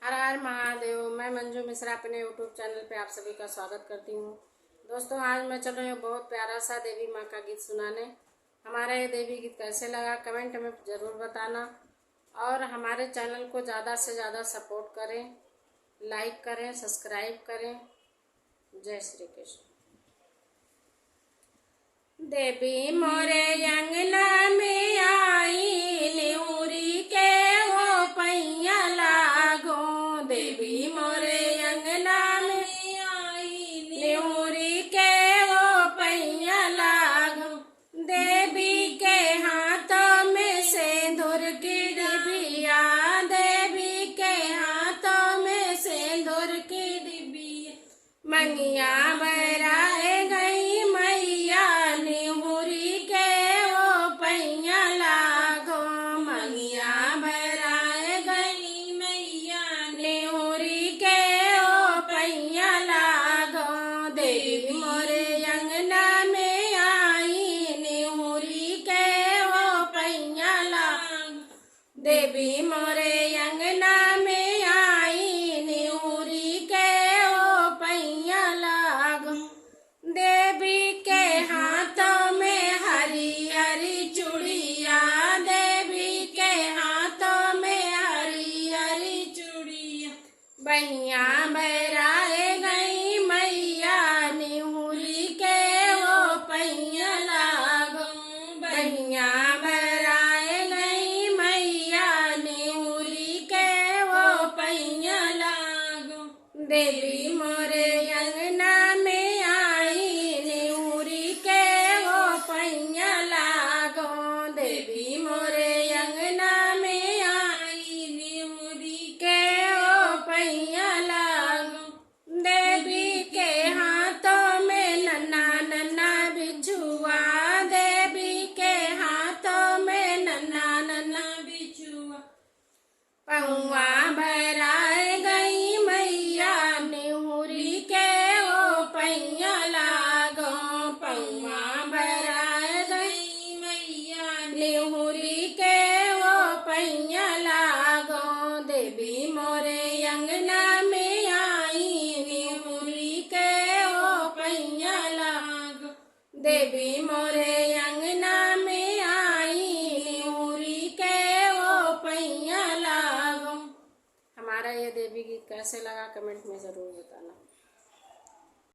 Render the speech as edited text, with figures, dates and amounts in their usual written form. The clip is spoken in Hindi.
हर हर महादेव। मैं मंजू मिश्रा अपने यूट्यूब चैनल पे आप सभी का स्वागत करती हूँ। दोस्तों, आज मैं चल रही हूँ बहुत प्यारा सा देवी माँ का गीत सुनाने। हमारा ये देवी गीत कैसे लगा कमेंट में ज़रूर बताना और हमारे चैनल को ज़्यादा से ज़्यादा सपोर्ट करें, लाइक करें, सब्सक्राइब करें। जय श्री कृष्ण। देवी मोरे अंगना में आई न्यूरी के वो पैया लागो। देवी मोरे अंगना में आई न्यूरी के वो पैया लागो। देवी के हाथों में सिंदूर की डिबिया, देवी के हाथों में सिंदूर की डिबिया। मंगिया बहराए गई मैया निहुरी के वो पैया लागो। मंगिया बहराए गई मैया निहुरी के वो पैया लागो। देवी मोरे अंगना में आई निहुरी के वो पैया लागो। देवी मोरे अंगना में आई निहुरी के वो पैया लागो। देवी के हाथों में हरी हरी चूड़िया, देवी के हाथों में हरी हरी चूड़िया। बहिया बहराए गई मैया निहुरी के वो पैया लागो। बहिया बहराए गई मैया निहुरी के वो पैया लागो। देवी मोरे अंगना में आई निहुरी के वो पैया लागो। देवी मोरे अंगना में आई निहुरी के वो पैया लागो। देवी के हाथों में नन्ना नन्ना बिछुआ, देवी के हाथों में नन्ना नन्ना बिछुआ। पहुआ भराए गई मैया निहुरी के वो पैया लागो। पहुआ भराए गई मैया निहुरी के वो पैया लागो। देवी मोरे अंगना में आई निहुरी के वो पैया लागो। देवी मोरे अंगना में आई निहुरी के वो पैया लागो। हमारा ये देवी गीत कैसे लगा कमेंट में ज़रूर बताना।